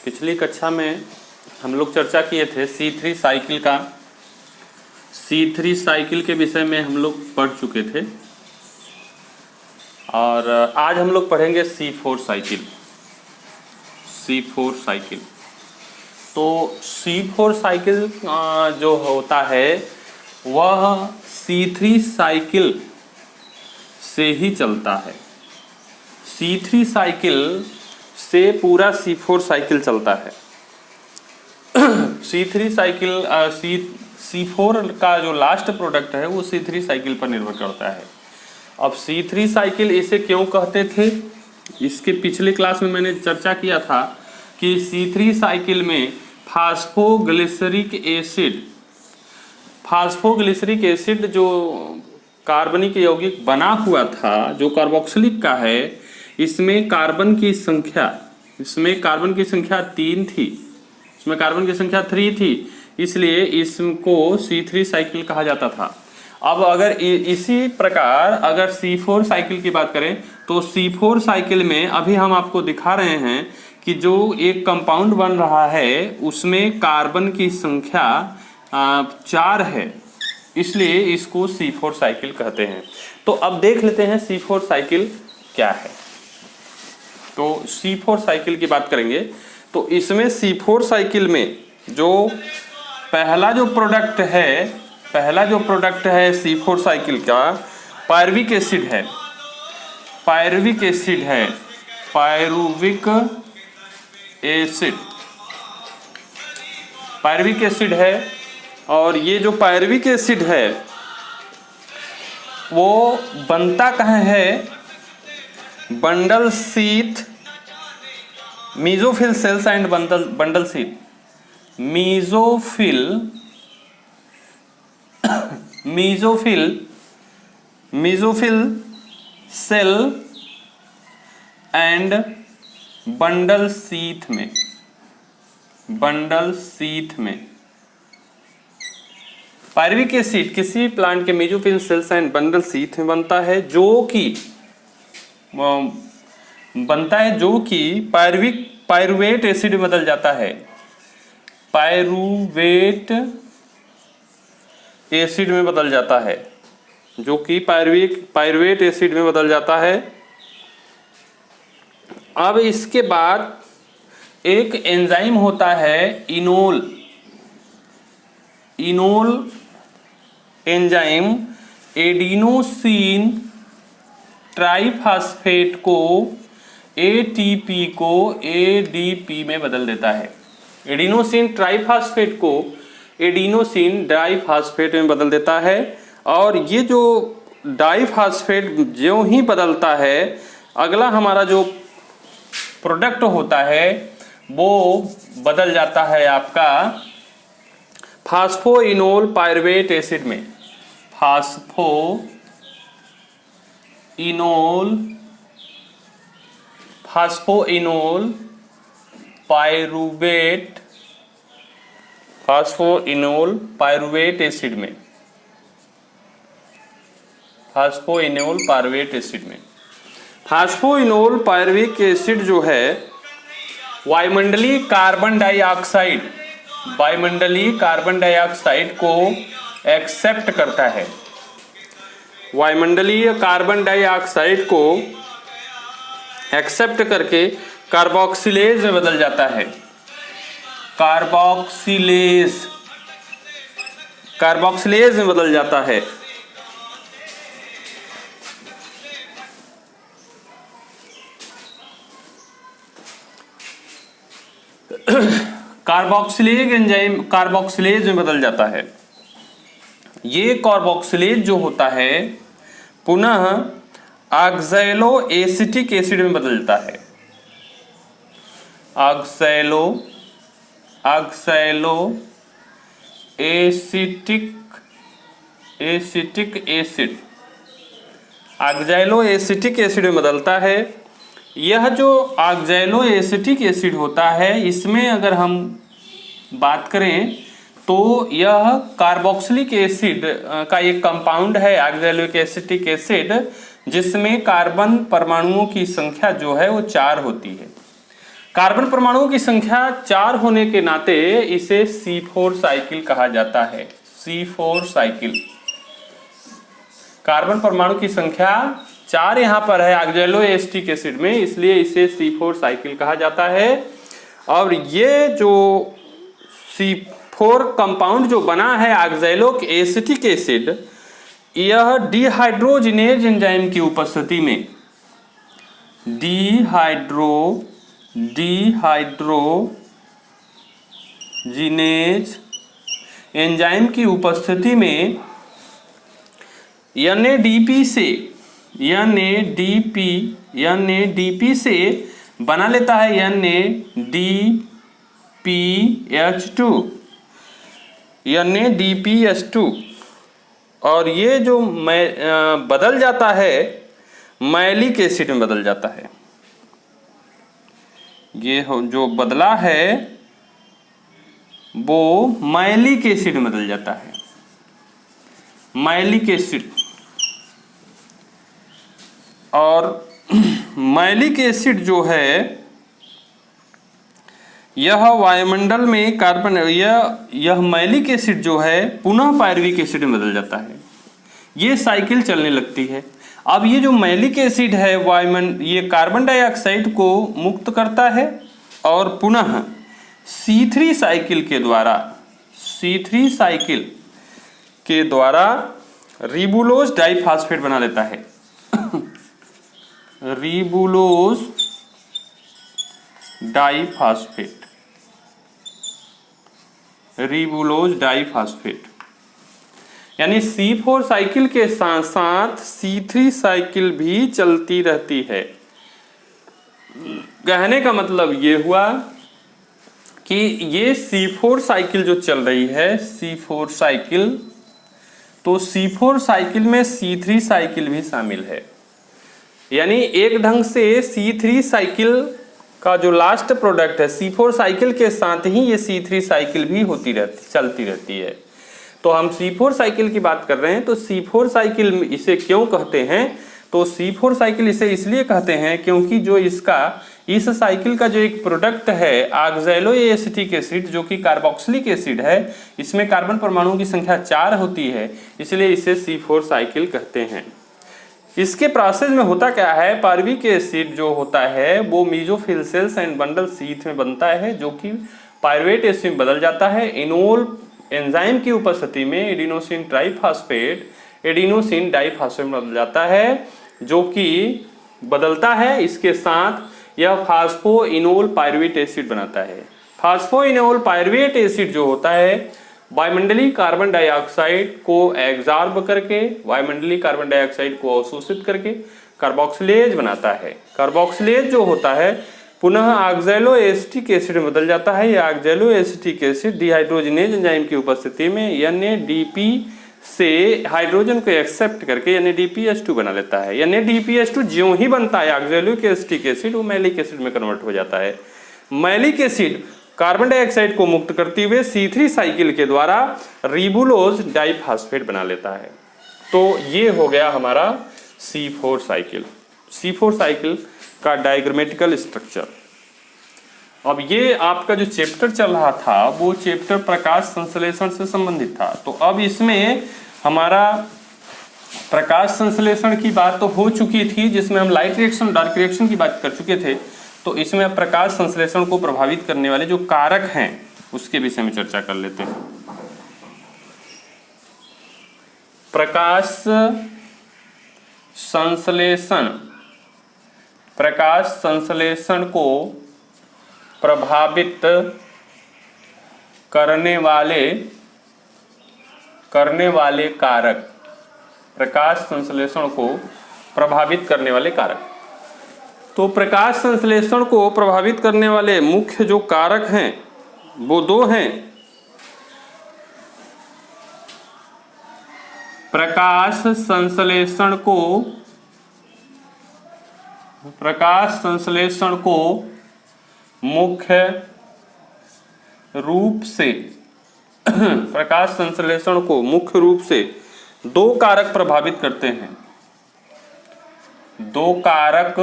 पिछली कक्षा में हम लोग चर्चा किए थे C3 साइकिल का। C3 साइकिल के विषय में हम लोग पढ़ चुके थे और आज हम लोग पढ़ेंगे C4 साइकिल। C4 साइकिल तो C4 साइकिल जो होता है वह C3 साइकिल से ही चलता है। C3 साइकिल से पूरा C4 साइकिल चलता है। C3 साइकिल C4 का जो लास्ट प्रोडक्ट है वो C3 साइकिल पर निर्भर करता है। अब C3 साइकिल इसे क्यों कहते थे, इसके पिछले क्लास में मैंने चर्चा किया था कि C3 साइकिल में फास्फोग्लिसरिक एसिड जो कार्बनिक यौगिक बना हुआ था, जो कार्बोक्सिलिक का है, इसमें कार्बन की संख्या 3 थी, इसमें कार्बन की संख्या 3 थी, इसलिए इसको C3 साइकिल कहा जाता था। अब अगर इसी प्रकार अगर C4 साइकिल की बात करें तो C4 साइकिल में अभी हम आपको दिखा रहे हैं कि जो एक कंपाउंड बन रहा है उसमें कार्बन की संख्या 4 है, इसलिए इसको C4 साइकिल कहते हैं। तो अब देख लेते हैं C4 साइकिल क्या है। तो C4 साइकिल की बात करेंगे तो इसमें C4 साइकिल में जो पहला जो प्रोडक्ट है C4 साइकिल का पायरुविक एसिड है। और ये जो पायरुविक एसिड है वो बनता कहाँ है, bundle sheath, mesophyll cells and bundle sheath, mesophyll cell and bundle sheath में पायरुविक एसिड किसी प्लांट के mesophyll cells and bundle sheath में बनता है, जो कि पायरुवेट एसिड में बदल जाता है। पायरुवेट एसिड में बदल जाता है, जो कि पायरुवेट एसिड में बदल जाता है। अब इसके बाद एक एंजाइम होता है इनोल एंजाइम एडिनोसिन ट्राइफॉस्फेट को एटीपी को एडीपी में बदल देता है। एडिनोसिन ट्राइफॉस्फेट को एडिनोसिन डाइफॉस्फेट में बदल देता है। और ये जो डाइफॉस्फेट जो ही बदलता है, अगला हमारा जो प्रोडक्ट होता है वो बदल जाता है आपका फास्फोइनोल पायरुवेट एसिड में। फास्फोइनोल पायरुवेट एसिड में। फास्फोइनोल पायरुविक एसिड जो है वायुमंडलीय कार्बन डाइऑक्साइड को एक्सेप्ट करता है। वायुमंडलीय कार्बन डाइऑक्साइड को एक्सेप्ट करके कार्बोक्सिलेज में बदल जाता है। कार्बोक्सिलेज में बदल जाता है। कार्बोक्सिलेज में बदल जाता है। ये कार्बोक्सिलेज जो होता है पुनः ऑक्सैलो एसिटिक एसिड में बदल जाता है। ऑक्सैलो एसिटिक एसिड में बदलता है। यह जो ऑक्सैलो एसिटिक एसिड होता है, इसमें अगर हम बात करें तो यह कार्बोक्सिलिक एसिड का एक कंपाउंड है, ऑक्सैलिक एसिटिक एसिड, जिसमें कार्बन परमाणुओं की संख्या जो है वो 4 होती है। कार्बन परमाणुओं की संख्या 4 होने के नाते इसे C4 साइकिल कहा जाता है। C4 साइकिल, कार्बन परमाणु की संख्या 4 यहां पर है ऑक्सैलो एसिटिक एसिड में, इसलिए इसे C4 साइकिल कहा जाता है। और ये जो C4 कंपाउंड जो बना है ऑक्सैलो एसिटिक एसिड, यह डिहाइड्रोजिनेज एंजाइम की उपस्थिति में डिहाइड्रोजिनेज एंजाइम की उपस्थिति में NADP से बना लेता है NADPH2 और ये जो बदल जाता है मैलिक एसिड में बदल जाता है। ये जो बदला है वो मैलिक एसिड में बदल जाता है। मैलिक एसिड, और मैलिक एसिड जो है यह वायुमंडल में कार्बन, यह मैलिक एसिड जो है पुनः पायरुविक एसिड में बदल जाता है। ये साइकिल चलने लगती है। अब ये जो मैलिक एसिड है ये कार्बन डाइऑक्साइड को मुक्त करता है और पुनः C3 साइकिल के द्वारा रिबुलोज डाइफॉस्फेट बना लेता है। रिबुलोज डाइफॉस्फेट, यानी C4 साइकिल के साथ साथ C3 साइकिल भी चलती रहती है। कहने का मतलब ये हुआ कि ये C4 साइकिल जो चल रही है, C4 साइकिल, तो C4 साइकिल में C3 साइकिल भी शामिल है। यानी एक ढंग से C3 साइकिल का जो लास्ट प्रोडक्ट है C4 साइकिल के साथ ही ये C3 साइकिल भी चलती रहती है। तो हम C4 साइकिल की बात कर रहे हैं, तो C4 साइकिल इसे क्यों कहते हैं? तो C4 साइकिल इसे इसलिए कहते हैं क्योंकि जो इस साइकिल का जो एक प्रोडक्ट है ऑक्सैलो एसिटिक एसिड, जो कि कार्बोक्सिलिक एसिड है, इसमें कार्बन परमाणुओं की संख्या 4 होती है, इसलिए इसे C4 साइकिल कहते हैं। इसके प्रोसेस में होता क्या है, पायरुविक एसिड जो होता है वो mesophyll cells and bundle sheath में बनता है, जो कि पायरुवेट एसिड में बदल जाता है। इनोल एंजाइम की उपस्थिति में एडिनोसिन डाइफॉस्फेट में बदल जाता है, जो कि बदलता है इसके साथ यह फास्फोइनोल पायरुवेट एसिड बनाता है। फास्फोइनोल पायरुवेट एसिड जो होता है वायुमंडलीय कार्बन डाइऑक्साइड को एब्जॉर्ब करके, वायुमंडलीय कार्बन डाइऑक्साइड को अवशोषित करके कार्बोक्सिलेज बनाता है। कार्बोक्सिलेज जो होता है पुनः ऑक्सैलो एसिटिक एसिड में बदल जाता है। यह oxalo acetic acid dehydrogenase enzyme की उपस्थिति में NADP से हाइड्रोजन को एक्सेप्ट करके NADPH2 बना लेता है। NADPH2 ज्यों ही बनता है ऑक्सैलो एसिटिक एसिड, वो मैलिक एसिड में कन्वर्ट हो जाता है। मैलिक एसिड कार्बन डाइऑक्साइड को मुक्त करते हुए C3 साइकिल के द्वारा रिबुलोज डाइफॉस्फेट बना लेता है। तो ये हो गया हमारा C4 साइकिल। C4 साइकिल का डायग्रामेटिकल स्ट्रक्चर। अब ये आपका जो चैप्टर चल रहा था वो चैप्टर प्रकाश संश्लेषण से संबंधित था। तो अब इसमें हमारा प्रकाश संश्लेषण की बात तो हो चुकी थी, जिसमें हम लाइट रिएक्शन डार्क रिएक्शन की बात कर चुके थे। तो इसमें अब प्रकाश संश्लेषण को प्रभावित करने वाले जो कारक हैं उसके विषय में चर्चा कर लेते हैं। प्रकाश संश्लेषण को प्रभावित करने वाले कारक, प्रकाश संश्लेषण को प्रभावित करने वाले कारक। तो प्रकाश संश्लेषण को प्रभावित करने वाले मुख्य जो कारक हैं वो दो हैं। प्रकाश संश्लेषण को मुख्य रूप से दो कारक प्रभावित करते हैं। दो कारक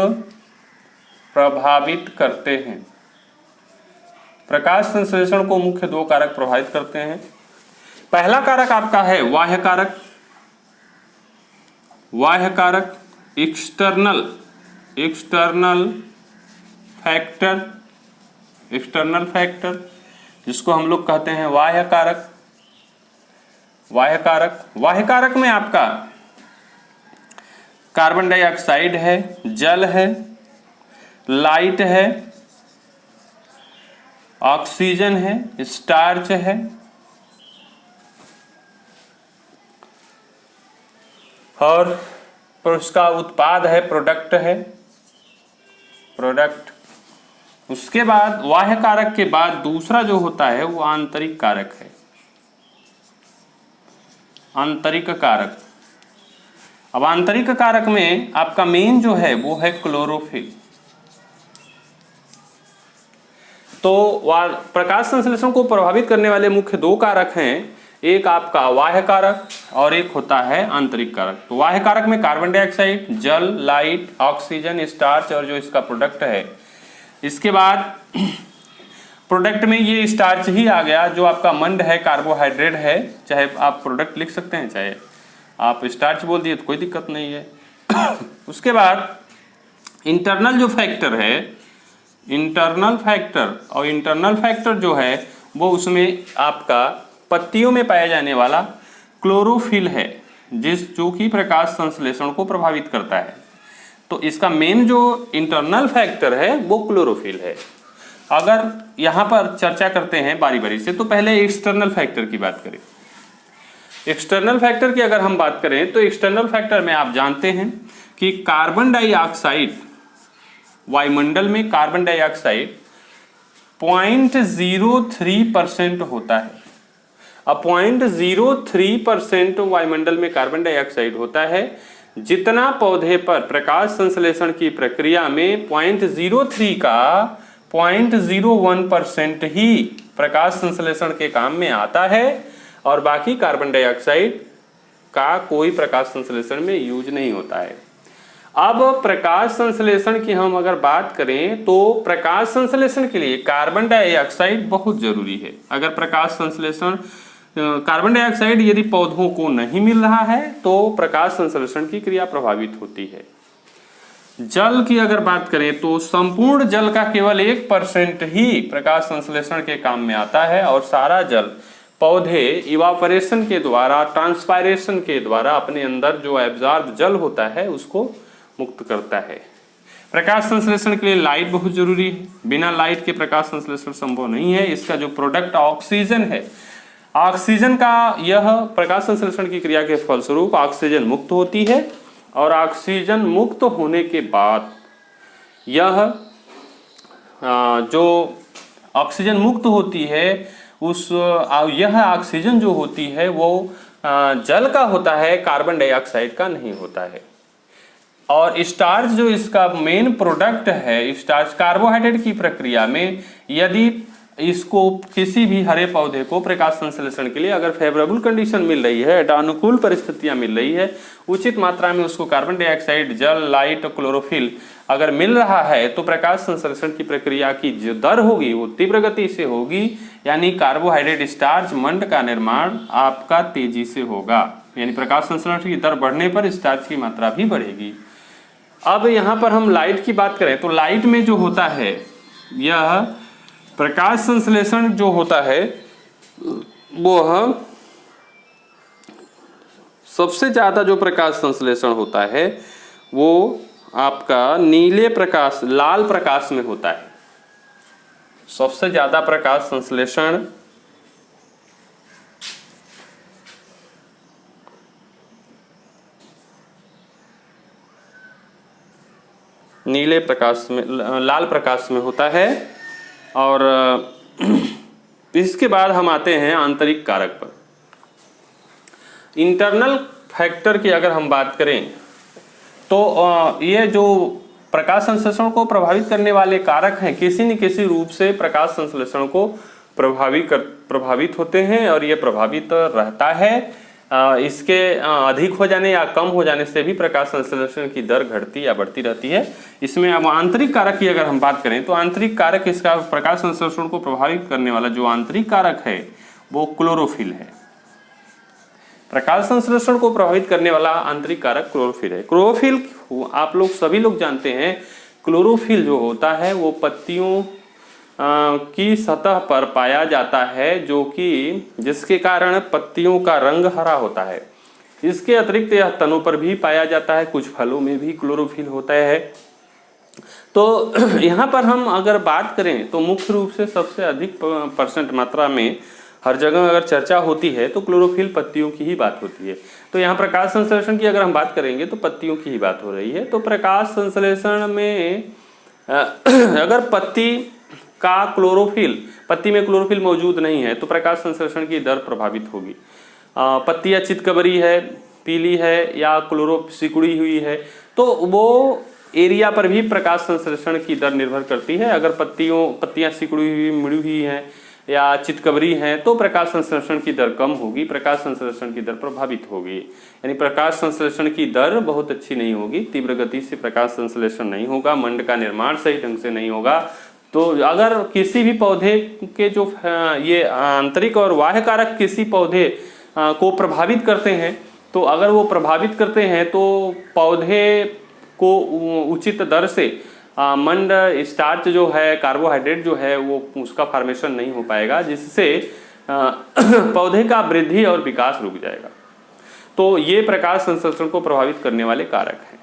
प्रभावित करते हैं। प्रकाश संश्लेषण को मुख्य दो कारक प्रभावित करते हैं। पहला कारक आपका है बाह्य कारक, बाह्य कारक एक्सटर्नल फैक्टर जिसको हम लोग कहते हैं बाह्य कारक। बाह्य कारक में आपका कार्बन डाइऑक्साइड है, जल है, लाइट है, ऑक्सीजन है, स्टार्च है और उसका उत्पाद है, प्रोडक्ट है, प्रोडक्ट। उसके बाद बाह्य कारक के बाद दूसरा जो होता है वो आंतरिक कारक है, आंतरिक कारक। अब आंतरिक कारक में आपका मेन जो है वो है क्लोरोफिल। तो प्रकाश संश्लेषण को प्रभावित करने वाले मुख्य दो कारक हैं, एक आपका बाह्य कारक और एक होता है आंतरिक कारक। तो बाह्य कारक में कार्बन डाइऑक्साइड, जल, लाइट, ऑक्सीजन, स्टार्च और जो इसका प्रोडक्ट है। इसके बाद प्रोडक्ट में ये स्टार्च ही आ गया जो आपका मंड है, कार्बोहाइड्रेट है, चाहे आप प्रोडक्ट लिख सकते हैं चाहे आप स्टार्च बोल दिए तो कोई दिक्कत नहीं है। उसके बाद इंटरनल जो फैक्टर है, इंटरनल फैक्टर जो है वो उसमें आपका पत्तियों में पाया जाने वाला क्लोरोफिल है, जो कि प्रकाश संश्लेषण को प्रभावित करता है। तो इसका मेन जो इंटरनल फैक्टर है वो क्लोरोफिल है। अगर यहाँ पर चर्चा करते हैं बारी बारी से, तो पहले एक्सटर्नल फैक्टर की बात करें। एक्सटर्नल फैक्टर की अगर हम बात करें तो एक्सटर्नल फैक्टर में आप जानते हैं कि कार्बन डाइऑक्साइड, वायुमंडल में कार्बन डाइऑक्साइड 0.03% होता है। अब 0.03% वायुमंडल में कार्बन डाइऑक्साइड होता है। जितना पौधे पर प्रकाश संश्लेषण की प्रक्रिया में 0.03 का 0.01% ही प्रकाश संश्लेषण के काम में आता है और बाकी कार्बन डाइऑक्साइड का कोई प्रकाश संश्लेषण में यूज नहीं होता है। अब प्रकाश संश्लेषण की हम अगर बात करें तो प्रकाश संश्लेषण के लिए कार्बन डाइऑक्साइड बहुत जरूरी है। अगर प्रकाश संश्लेषण कार्बन डाइऑक्साइड यदि पौधों को नहीं मिल रहा है तो प्रकाश संश्लेषण की क्रिया प्रभावित होती है। जल की अगर बात करें तो संपूर्ण जल का केवल 1% ही प्रकाश संश्लेषण के काम में आता है और सारा जल पौधे इवापोरेशन के द्वारा, ट्रांसपायरेशन के द्वारा अपने अंदर जो एब्जॉर्ब जल होता है उसको मुक्त करता है। प्रकाश संश्लेषण के लिए लाइट बहुत जरूरी है, बिना लाइट के प्रकाश संश्लेषण संभव नहीं है। इसका जो प्रोडक्ट ऑक्सीजन है, ऑक्सीजन का यह प्रकाश संश्लेषण की क्रिया के फलस्वरूप ऑक्सीजन मुक्त होती है और ऑक्सीजन मुक्त होने के बाद यह जो ऑक्सीजन मुक्त होती है यह ऑक्सीजन जो होती है वो जल का होता है, कार्बन डाइऑक्साइड का नहीं होता है। और स्टार्च जो इसका मेन प्रोडक्ट है, स्टार्च कार्बोहाइड्रेट की प्रक्रिया में यदि इसको किसी भी हरे पौधे को प्रकाश संश्लेषण के लिए अगर फेवरेबल कंडीशन मिल रही है, अनुकूल परिस्थितियां मिल रही है, उचित मात्रा में उसको कार्बन डाइऑक्साइड, जल, लाइट और क्लोरोफिल अगर मिल रहा है तो प्रकाश संश्लेषण की प्रक्रिया की जो दर होगी वो तीव्र गति से होगी, यानी कार्बोहाइड्रेट, स्टार्च, मंड का निर्माण आपका तेजी से होगा। यानी प्रकाश संश्लेषण की दर बढ़ने पर स्टार्च की मात्रा भी बढ़ेगी। अब यहाँ पर हम लाइट की बात करें तो लाइट में जो होता है, यह प्रकाश संश्लेषण जो होता है वो सबसे ज्यादा जो प्रकाश संश्लेषण होता है वो आपका नीले प्रकाश, लाल प्रकाश में होता है। सबसे ज्यादा प्रकाश संश्लेषण नीले प्रकाश में, लाल प्रकाश में होता है। और इसके बाद हम आते हैं आंतरिक कारक पर। इंटरनल फैक्टर की अगर हम बात करें तो ये जो प्रकाश संश्लेषण को प्रभावित करने वाले कारक हैं किसी न किसी रूप से प्रकाश संश्लेषण को प्रभावित होते हैं और ये प्रभावित रहता है। इसके अधिक हो जाने या कम हो जाने से भी प्रकाश संश्लेषण की दर घटती या बढ़ती रहती है। इसमें अब आंतरिक कारक की अगर हम बात करें तो आंतरिक कारक इसका प्रकाश संश्लेषण को प्रभावित करने वाला जो आंतरिक कारक है वो क्लोरोफिल है। प्रकाश संश्लेषण को प्रभावित करने वाला आंतरिक कारक क्लोरोफिल है। क्लोरोफिल आप लोग सभी लोग जानते हैं, क्लोरोफिल जो होता है वो पत्तियों की सतह पर पाया जाता है, जो कि जिसके कारण पत्तियों का रंग हरा होता है। इसके अतिरिक्त यह तनों पर भी पाया जाता है, कुछ फलों में भी क्लोरोफिल होता है। तो यहाँ पर हम अगर बात करें तो मुख्य रूप से सबसे अधिक परसेंट मात्रा में हर जगह अगर चर्चा होती है तो क्लोरोफिल पत्तियों की ही बात होती है। तो यहाँ प्रकाश संश्लेषण की अगर हम बात करेंगे तो पत्तियों की ही बात हो रही है। तो प्रकाश संश्लेषण में अगर पत्ती में क्लोरोफिल मौजूद नहीं है तो प्रकाश संश्लेषण की दर प्रभावित होगी। पत्तियां चितकबरी है, पीली है या सिकुड़ी हुई है तो वो एरिया पर भी प्रकाश संश्लेषण की दर निर्भर करती है। अगर पत्तियां सिकुड़ी हुई, मुड़ी हुई हैं या चितकबरी हैं तो प्रकाश संश्लेषण की दर कम होगी, प्रकाश संश्लेषण की दर प्रभावित होगी। यानी प्रकाश संश्लेषण की दर बहुत अच्छी नहीं होगी, तीव्र गति से प्रकाश संश्लेषण नहीं होगा, मंड का निर्माण सही ढंग से नहीं होगा। तो अगर किसी भी पौधे के जो ये आंतरिक और बाह्य कारक किसी पौधे को प्रभावित करते हैं तो अगर वो प्रभावित करते हैं तो पौधे को उचित दर से मंड स्टार्च जो है, कार्बोहाइड्रेट जो है वो उसका फॉर्मेशन नहीं हो पाएगा, जिससे पौधे का वृद्धि और विकास रुक जाएगा। तो ये प्रकाश संश्लेषण को प्रभावित करने वाले कारक हैं।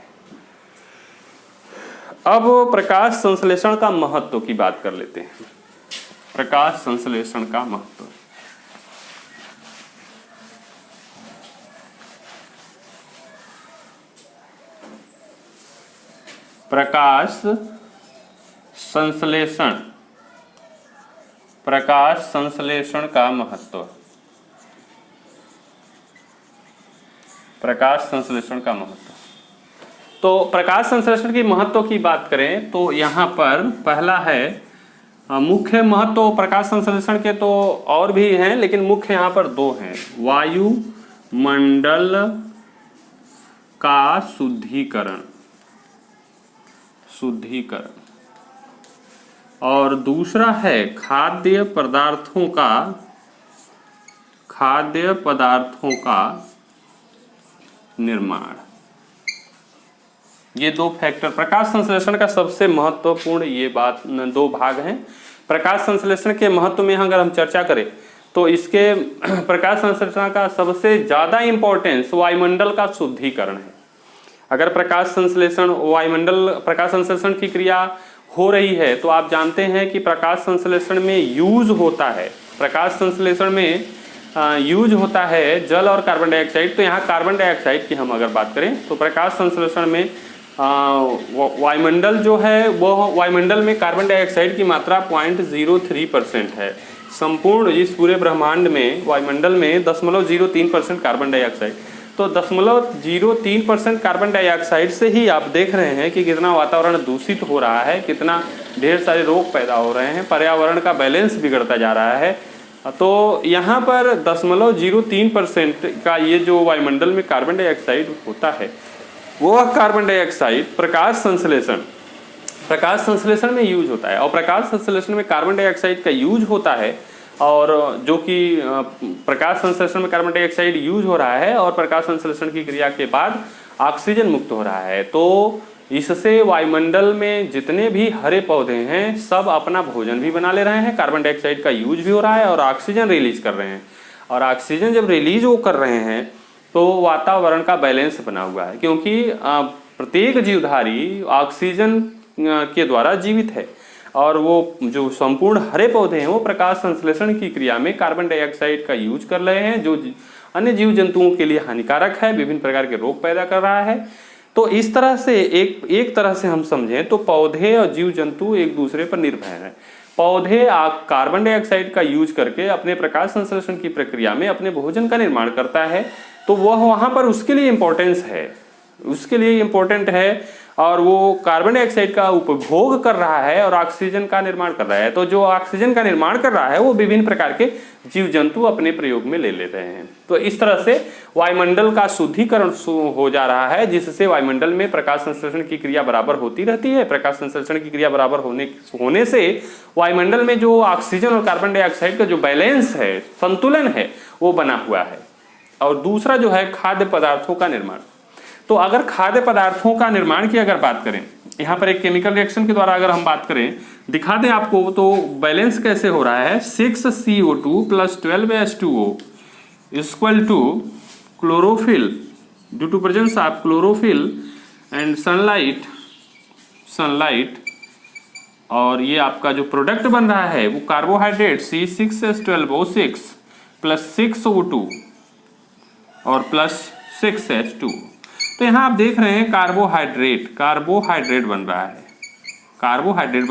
अब प्रकाश संश्लेषण का महत्व की बात कर लेते हैं। प्रकाश संश्लेषण का महत्व, प्रकाश संश्लेषण का महत्व, प्रकाश संश्लेषण का महत्व। तो प्रकाश संश्लेषण की महत्व की बात करें तो यहाँ पर पहला है मुख्य महत्व प्रकाश संश्लेषण के तो और भी हैं, लेकिन मुख्य यहाँ पर दो हैं। वायुमंडल का शुद्धिकरण और दूसरा है खाद्य पदार्थों का निर्माण। ये दो फैक्टर प्रकाश संश्लेषण का सबसे महत्वपूर्ण ये बात दो भाग हैं। प्रकाश संश्लेषण के महत्व में अगर हम चर्चा करें तो इसके प्रकाश संश्लेषण का सबसे ज्यादा इंपॉर्टेंस वायुमंडल का शुद्धिकरण है। अगर प्रकाश संश्लेषण की क्रिया हो रही है तो आप जानते हैं कि प्रकाश संश्लेषण में यूज होता है, प्रकाश संश्लेषण में यूज होता है जल और कार्बन डाइऑक्साइड। तो यहाँ कार्बन डाइऑक्साइड की हम अगर बात करें तो प्रकाश संश्लेषण में वायुमंडल जो है वो वायुमंडल में कार्बन डाइऑक्साइड की मात्रा 0.03% है। संपूर्ण इस पूरे ब्रह्मांड में वायुमंडल में 0.03% कार्बन डाइऑक्साइड, तो 0.03% कार्बन डाइऑक्साइड से ही आप देख रहे हैं कि कितना वातावरण दूषित हो रहा है, कितना ढेर सारे रोग पैदा हो रहे हैं, पर्यावरण का बैलेंस बिगड़ता जा रहा है। तो यहाँ पर 0.03% का ये जो वायुमंडल में कार्बन डाइऑक्साइड होता है वो कार्बन डाइऑक्साइड प्रकाश संश्लेषण में यूज होता है। और प्रकाश संश्लेषण में कार्बन डाइऑक्साइड का यूज होता है और जो कि प्रकाश संश्लेषण में कार्बन डाइऑक्साइड यूज हो रहा है और प्रकाश संश्लेषण की क्रिया के बाद ऑक्सीजन मुक्त हो रहा है। तो इससे वायुमंडल में जितने भी हरे पौधे हैं सब अपना भोजन भी बना ले रहे हैं, कार्बन डाइऑक्साइड का यूज भी हो रहा है और ऑक्सीजन रिलीज कर रहे हैं। और ऑक्सीजन जब रिलीज वो कर रहे हैं तो वातावरण का बैलेंस बना हुआ है, क्योंकि प्रत्येक जीवधारी ऑक्सीजन के द्वारा जीवित है और वो जो संपूर्ण हरे पौधे हैं वो प्रकाश संश्लेषण की क्रिया में कार्बन डाइऑक्साइड का यूज कर रहे हैं, जो अन्य जीव जंतुओं के लिए हानिकारक है, विभिन्न प्रकार के रोग पैदा कर रहा है। तो इस तरह से एक तरह से हम समझें तो पौधे और जीव जंतु एक दूसरे पर निर्भर हैं। पौधे कार्बन डाइऑक्साइड का यूज करके अपने प्रकाश संश्लेषण की प्रक्रिया में अपने भोजन का निर्माण करता है, तो वह वहाँ पर उसके लिए इम्पोर्टेंस है, उसके लिए इम्पोर्टेंट है। और वो कार्बन डाइऑक्साइड का उपभोग कर रहा है और ऑक्सीजन का निर्माण कर रहा है। तो जो ऑक्सीजन का निर्माण कर रहा है वो विभिन्न प्रकार के जीव जंतु अपने प्रयोग में ले रहे हैं। तो इस तरह से वायुमंडल का शुद्धिकरण हो जा रहा है, जिससे वायुमंडल में प्रकाश संश्लेषण की क्रिया बराबर होती रहती है। प्रकाश संश्लेषण की क्रिया बराबर होने से वायुमंडल में जो ऑक्सीजन और कार्बन डाइऑक्साइड का जो बैलेंस है, संतुलन है, वो बना हुआ है। और दूसरा जो है खाद्य पदार्थों का निर्माण। तो अगर खाद्य पदार्थों का निर्माण की अगर बात करें, यहाँ पर एक केमिकल रिएक्शन के द्वारा अगर हम बात करें, दिखा दें आपको, तो बैलेंस कैसे हो रहा है। 6CO2 + 12H2O equal to chlorophyll due to presence of chlorophyll and sunlight और ये आपका जो प्रोडक्ट बन रहा है वो कार्बोहाइड्रेट C6H12O6 + 6O2 और +6H2। तो यहाँ आप देख रहे हैं कार्बोहाइड्रेट बन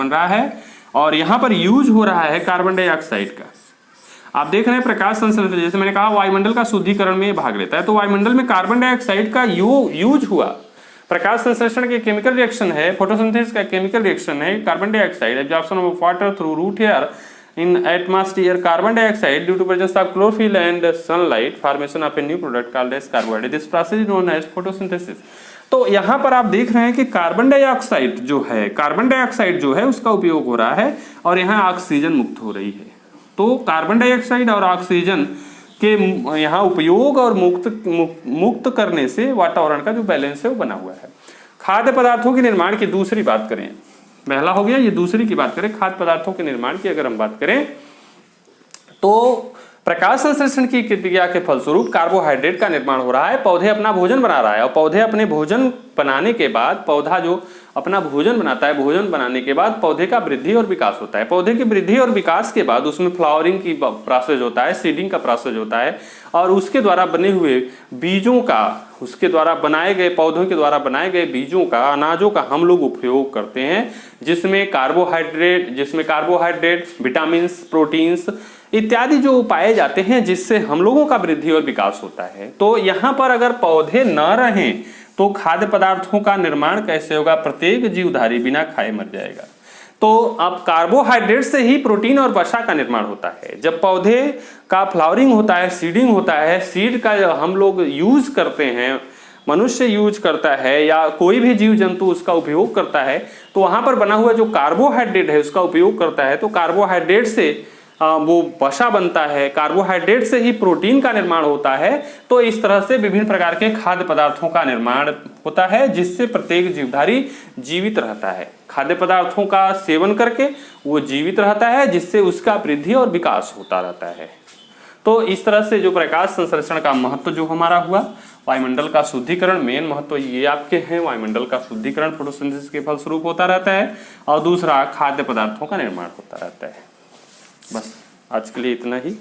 रहा है और यहाँ पर यूज हो रहा है कार्बन डाइऑक्साइड का। आप देख रहे हैं प्रकाश संश्लेषण, जैसे मैंने कहा वायुमंडल का शुद्धिकरण में भाग लेता है, तो वायुमंडल में कार्बन डाइऑक्साइड का यूज हुआ। प्रकाश संश्लेषण के केमिकल रिएक्शन है, फोटोसिंथेसिस का केमिकल रिएक्शन है, carbon dioxide absorption of water through root hair in atmosphere, carbon dioxide due to presence of chlorophyll and sunlight, formation of a new product called as carbohydrate. This process is known as photosynthesis. तो यहाँ पर आप देख रहे हैं कि carbon dioxide जो है उसका उपयोग हो रहा है और यहाँ ऑक्सीजन मुक्त हो रही है। तो कार्बन डाइऑक्साइड और ऑक्सीजन के यहाँ उपयोग और मुक्त करने से वातावरण का जो बैलेंस है वो बना हुआ है। खाद्य पदार्थों के निर्माण की दूसरी बात करें, पहला हो गया, ये दूसरी की बात करें। खाद्य पदार्थों के निर्माण की अगर हम बात करें तो प्रकाश संश्लेषण की क्रिया के फलस्वरूप कार्बोहाइड्रेट का निर्माण हो रहा है। पौधे अपना भोजन बना रहा है और पौधे अपने भोजन बनाने के बाद, पौधा जो अपना भोजन बनाता है, भोजन बनाने के बाद पौधे का वृद्धि और विकास होता है। पौधे की वृद्धि और विकास के बाद उसमें फ्लावरिंग की प्रोसेस होता है, सीडिंग का प्रोसेस होता है और उसके द्वारा बने हुए बीजों का, उसके द्वारा बनाए गए, पौधों के द्वारा बनाए गए बीजों का, अनाजों का हम लोग उपयोग करते हैं, जिसमें कार्बोहाइड्रेट, विटामिन, प्रोटीन्स इत्यादि जो पाए जाते हैं, जिससे हम लोगों का वृद्धि और विकास होता है। तो यहाँ पर अगर पौधे न रहें तो खाद्य पदार्थों का निर्माण कैसे होगा? प्रत्येक जीवधारी बिना खाए मर जाएगा। तो अब कार्बोहाइड्रेट से ही प्रोटीन और वसा का निर्माण होता है। जब पौधे का फ्लावरिंग होता है, सीडिंग होता है, सीड का हम लोग यूज करते हैं, मनुष्य यूज करता है या कोई भी जीव जंतु उसका उपयोग करता है, तो वहां पर बना हुआ जो कार्बोहाइड्रेट है उसका उपयोग करता है। तो कार्बोहाइड्रेट से वो वसा बनता है, कार्बोहाइड्रेट से ही प्रोटीन का निर्माण होता है। तो इस तरह से विभिन्न प्रकार के खाद्य पदार्थों का निर्माण होता है, जिससे प्रत्येक जीवधारी जीवित रहता है। खाद्य पदार्थों का सेवन करके वो जीवित रहता है, जिससे उसका वृद्धि और विकास होता रहता है। तो इस तरह से जो प्रकाश संश्लेषण का महत्व जो हमारा हुआ, वायुमंडल का शुद्धिकरण, मेन महत्व ये आपके हैं, वायुमंडल का शुद्धिकरण फोटोसिंथेसिस के फलस्वरूप होता रहता है और दूसरा खाद्य पदार्थों का निर्माण होता रहता है। बस आज के लिए इतना ही।